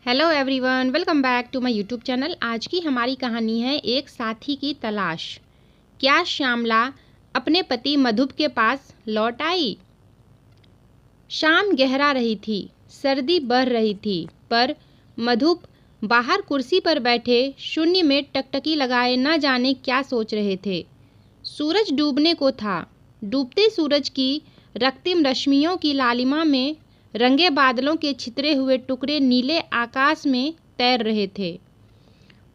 Hello everyone, welcome back to my YouTube channel. आज की हमारी कहानी है एक साथी की तलाश। क्या श्यामला अपने पति मधुप के पास लौट आई? शाम गहरा रही थी, सर्दी बढ़ रही थी, पर मधुप बाहर कुर्सी पर बैठे शून्य में टकटकी लगाए न जाने क्या सोच रहे थे। सूरज डूबने को था। डूबते सूरज की रक्तिम रश्मियों की लालिमा में रंगे बादलों के छितरे हुए टुकड़े नीले आकाश में तैर रहे थे।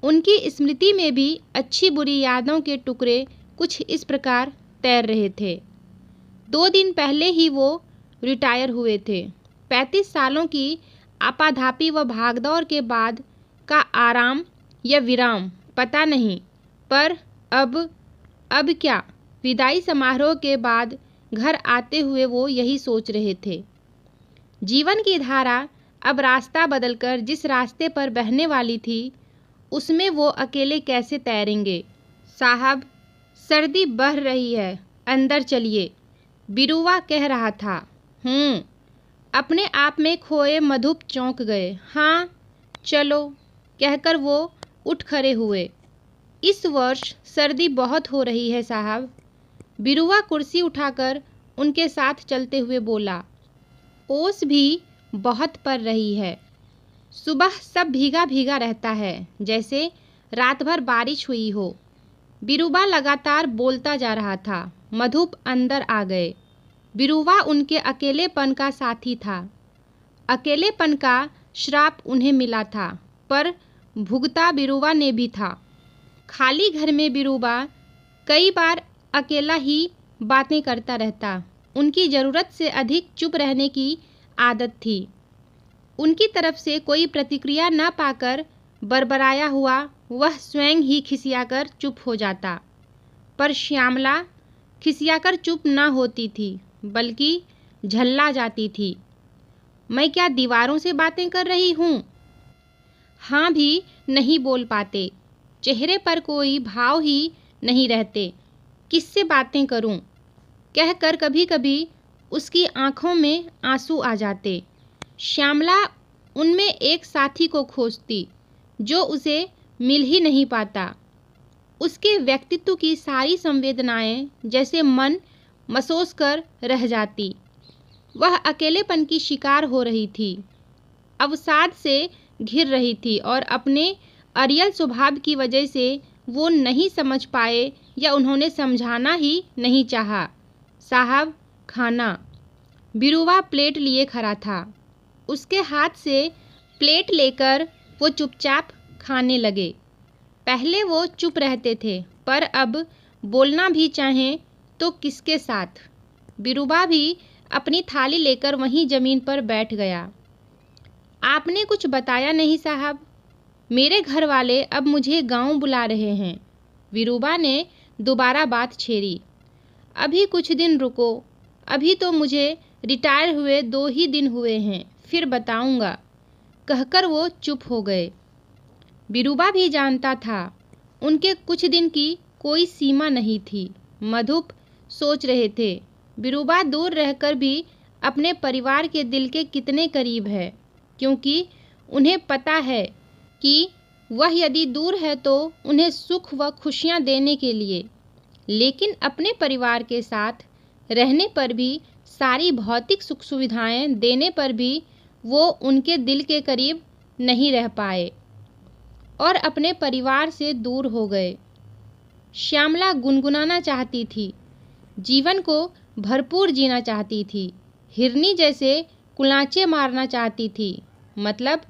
उनकी स्मृति में भी अच्छी बुरी यादों के टुकड़े कुछ इस प्रकार तैर रहे थे। 2 दिन पहले ही वो रिटायर हुए थे। 35 सालों की आपाधापी व भागदौड़ के बाद का आराम या विराम पता नहीं, पर अब क्या? विदाई समारोह के बाद घर आते हुए वो यही सोच रहे थे। जीवन की धारा अब रास्ता बदलकर जिस रास्ते पर बहने वाली थी, उसमें वो अकेले कैसे तैरेंगे? साहब, सर्दी बढ़ रही है, अंदर चलिए, बिरुवा कह रहा था। अपने आप में खोए मधुप चौंक गए। हाँ चलो, कहकर वो उठ खड़े हुए। इस वर्ष सर्दी बहुत हो रही है साहब। बिरुवा कुर्सी उठाकर उनके साथ चलते हुए बोला। ओस भी बहुत पड़ रही है। सुबह सब भीगा भीगा रहता है, जैसे रात भर बारिश हुई हो। बिरुवा लगातार बोलता जा रहा था। मधुप अंदर आ गए। बिरुवा उनके अकेलेपन का साथी था। अकेलेपन का श्राप उन्हें मिला था, पर भुगता बिरुवा ने भी था। खाली घर में बिरुवा कई बार अकेला ही बातें करता रहता। उनकी ज़रूरत से अधिक चुप रहने की आदत थी। उनकी तरफ से कोई प्रतिक्रिया न पाकर बरबराया हुआ वह स्वयं ही खिसियाकर चुप हो जाता। पर श्यामला खिसियाकर चुप न होती थी, बल्कि झल्ला जाती थी। मैं क्या दीवारों से बातें कर रही हूँ? हाँ भी नहीं बोल पाते। चेहरे पर कोई भाव ही नहीं रहते। किससे बातें करूँ? कहकर कभी कभी उसकी आंखों में आंसू आ जाते। श्यामला उनमें एक साथी को खोजती, जो उसे मिल ही नहीं पाता। उसके व्यक्तित्व की सारी संवेदनाएं जैसे मन मसोस कर रह जाती। वह अकेलेपन की शिकार हो रही थी, अवसाद से घिर रही थी, और अपने अरियल स्वभाव की वजह से वो नहीं समझ पाए, या उन्होंने समझाना ही नहीं चाहा। साहब, खाना। बिरुवा प्लेट लिए खड़ा था। उसके हाथ से प्लेट लेकर वो चुपचाप खाने लगे। पहले वो चुप रहते थे, पर अब बोलना भी चाहें तो किसके साथ? बिरुवा भी अपनी थाली लेकर वहीं ज़मीन पर बैठ गया। आपने कुछ बताया नहीं साहब। मेरे घर वाले अब मुझे गांव बुला रहे हैं। बिरुवा ने दोबारा बात छेड़ी। अभी कुछ दिन रुको, अभी तो मुझे रिटायर हुए 2 ही दिन हुए हैं, फिर बताऊंगा, कहकर वो चुप हो गए। बिरुवा भी जानता था उनके कुछ दिन की कोई सीमा नहीं थी। मधुप सोच रहे थे, बिरुवा दूर रहकर भी अपने परिवार के दिल के कितने करीब है, क्योंकि उन्हें पता है कि वह यदि दूर है तो उन्हें सुख व खुशियाँ देने के लिए, लेकिन अपने परिवार के साथ रहने पर भी, सारी भौतिक सुख सुविधाएं देने पर भी वो उनके दिल के करीब नहीं रह पाए और अपने परिवार से दूर हो गए। श्यामला गुनगुनाना चाहती थी, जीवन को भरपूर जीना चाहती थी, हिरनी जैसे कुलांचे मारना चाहती थी, मतलब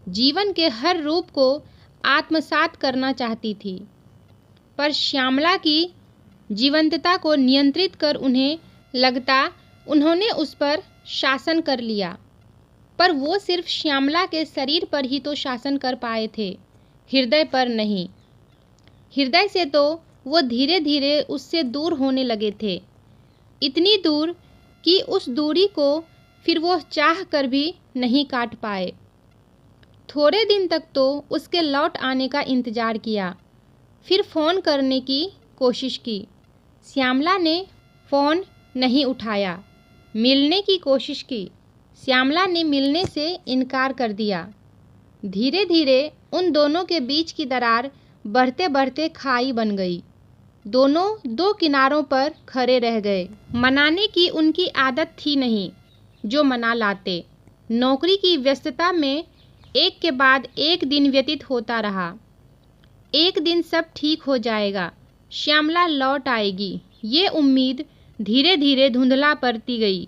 जीवन के हर रूप को आत्मसात करना चाहती थी। पर श्यामला की जीवंतता को नियंत्रित कर उन्हें लगता उन्होंने उस पर शासन कर लिया। पर वो सिर्फ श्यामला के शरीर पर ही तो शासन कर पाए थे, हृदय पर नहीं। हृदय से तो वो धीरे धीरे उससे दूर होने लगे थे, इतनी दूर कि उस दूरी को फिर वो चाह कर भी नहीं काट पाए। थोड़े दिन तक तो उसके लौट आने का इंतज़ार किया, फिर फ़ोन करने की कोशिश की। श्यामला ने फ़ोन नहीं उठाया। मिलने की कोशिश की। श्यामला ने मिलने से इनकार कर दिया। धीरे धीरे उन दोनों के बीच की दरार बढ़ते बढ़ते खाई बन गई। दोनों दो किनारों पर खड़े रह गए। मनाने की उनकी आदत थी नहीं जो मना लाते। नौकरी की व्यस्तता में एक के बाद एक दिन व्यतीत होता रहा। एक दिन सब ठीक हो जाएगा, श्यामला लौट आएगी, ये उम्मीद धीरे धीरे धुंधला पड़ती गई।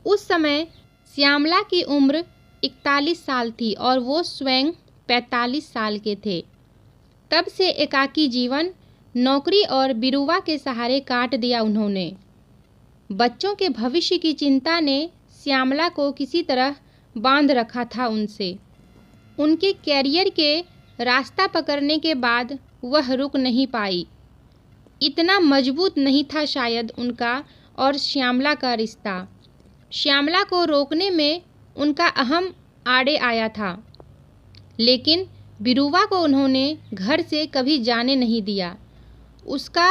उस समय श्यामला की उम्र 41 साल थी और वो स्वयं 45 साल के थे। तब से एकाकी जीवन, नौकरी और बिरुवा के सहारे काट दिया उन्होंने। बच्चों के भविष्य की चिंता ने श्यामला को किसी तरह बांध रखा था उनसे। उनके कैरियर के रास्ता पकड़ने के बाद वह रुक नहीं पाई। इतना मजबूत नहीं था शायद उनका और श्यामला का रिश्ता। श्यामला को रोकने में उनका अहम आड़े आया था, लेकिन बिरुवा को उन्होंने घर से कभी जाने नहीं दिया। उसका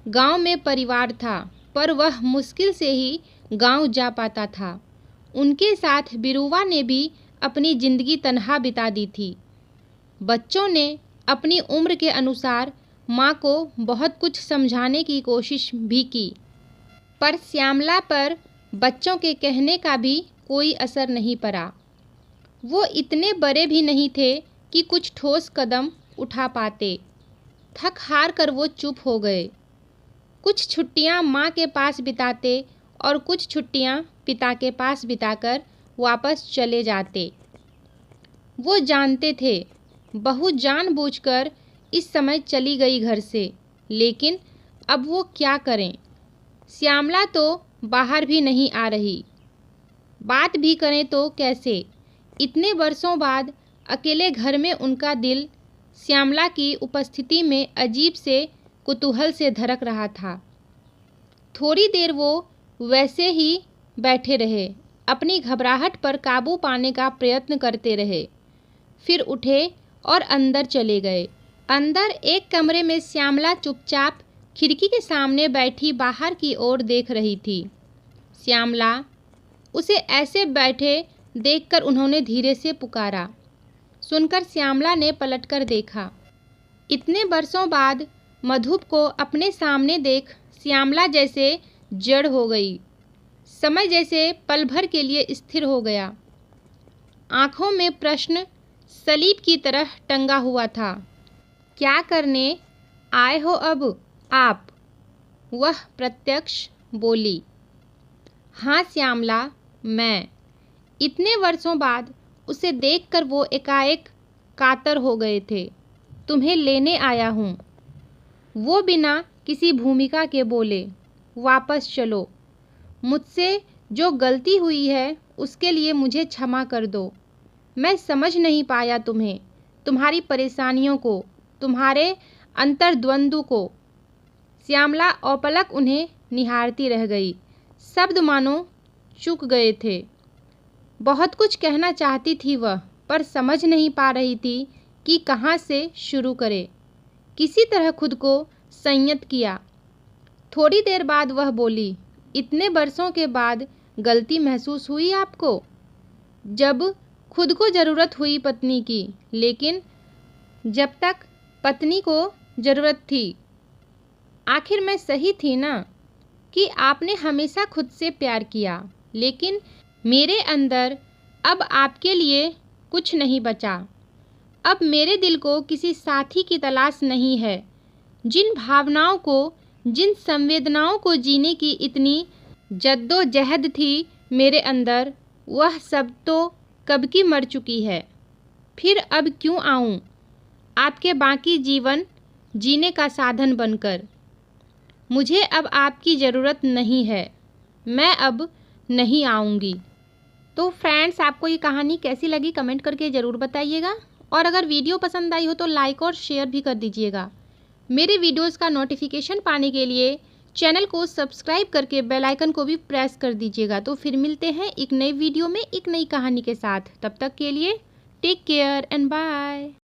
गांव में परिवार था, पर वह मुश्किल से ही गांव जा पाता था। उनके साथ बिरुवा ने भी अपनी ज़िंदगी तन्हा बिता दी थी। बच्चों ने अपनी उम्र के अनुसार माँ को बहुत कुछ समझाने की कोशिश भी की, पर श्यामला पर बच्चों के कहने का भी कोई असर नहीं पड़ा। वो इतने बड़े भी नहीं थे कि कुछ ठोस कदम उठा पाते। थक हार कर वो चुप हो गए। कुछ छुट्टियां माँ के पास बिताते और कुछ छुट्टियां पिता के पास बिताकर वापस चले जाते। वो जानते थे बहू जानबूझकर इस समय चली गई घर से, लेकिन अब वो क्या करें। श्यामला तो बाहर भी नहीं आ रही, बात भी करें तो कैसे। इतने वर्षों बाद अकेले घर में उनका दिल श्यामला की उपस्थिति में अजीब से कुतूहल से धड़क रहा था। थोड़ी देर वो वैसे ही बैठे रहे, अपनी घबराहट पर काबू पाने का प्रयत्न करते रहे। फिर उठे और अंदर चले गए। अंदर एक कमरे में श्यामला चुपचाप खिड़की के सामने बैठी बाहर की ओर देख रही थी। श्यामला, उसे ऐसे बैठे देखकर उन्होंने धीरे से पुकारा। सुनकर श्यामला ने पलटकर देखा। इतने वर्षों बाद मधुप को अपने सामने देख श्यामला जैसे जड़ हो गई। समय जैसे पल भर के लिए स्थिर हो गया। आंखों में प्रश्न सलीब की तरह टंगा हुआ था। क्या करने आए हो अब आप? वह प्रत्यक्ष बोली। हाँ श्यामला, मैं। इतने वर्षों बाद उसे देखकर वो एकाएक कातर हो गए थे। तुम्हें लेने आया हूँ, वो बिना किसी भूमिका के बोले। वापस चलो। मुझसे जो गलती हुई है उसके लिए मुझे क्षमा कर दो। मैं समझ नहीं पाया तुम्हें, तुम्हारी परेशानियों को, तुम्हारे अंतर्द्वंद्व को। श्यामला औपलक उन्हें निहारती रह गई। शब्द मानो चूक गए थे। बहुत कुछ कहना चाहती थी वह, पर समझ नहीं पा रही थी कि कहाँ से शुरू करे। किसी तरह खुद को संयत किया। थोड़ी देर बाद वह बोली, इतने वर्षों के बाद गलती महसूस हुई आपको? जब खुद को ज़रूरत हुई पत्नी की, लेकिन जब तक पत्नी को ज़रूरत थी। आखिर मैं सही थी ना कि आपने हमेशा खुद से प्यार किया, लेकिन मेरे अंदर अब आपके लिए कुछ नहीं बचा। अब मेरे दिल को किसी साथी की तलाश नहीं है। जिन भावनाओं को, जिन संवेदनाओं को जीने की इतनी जद्दोजहद थी मेरे अंदर, वह सब तो कब की मर चुकी है। फिर अब क्यों आऊं आपके बाकी जीवन जीने का साधन बनकर? मुझे अब आपकी ज़रूरत नहीं है। मैं अब नहीं आऊँगी। तो फ्रेंड्स, आपको ये कहानी कैसी लगी कमेंट करके ज़रूर बताइएगा, और अगर वीडियो पसंद आई हो तो लाइक और शेयर भी कर दीजिएगा। मेरे वीडियोस का नोटिफिकेशन पाने के लिए चैनल को सब्सक्राइब करके बेल आइकन को भी प्रेस कर दीजिएगा। तो फिर मिलते हैं एक नई वीडियो में एक नई कहानी के साथ। तब तक के लिए टेक केयर एंड बाय।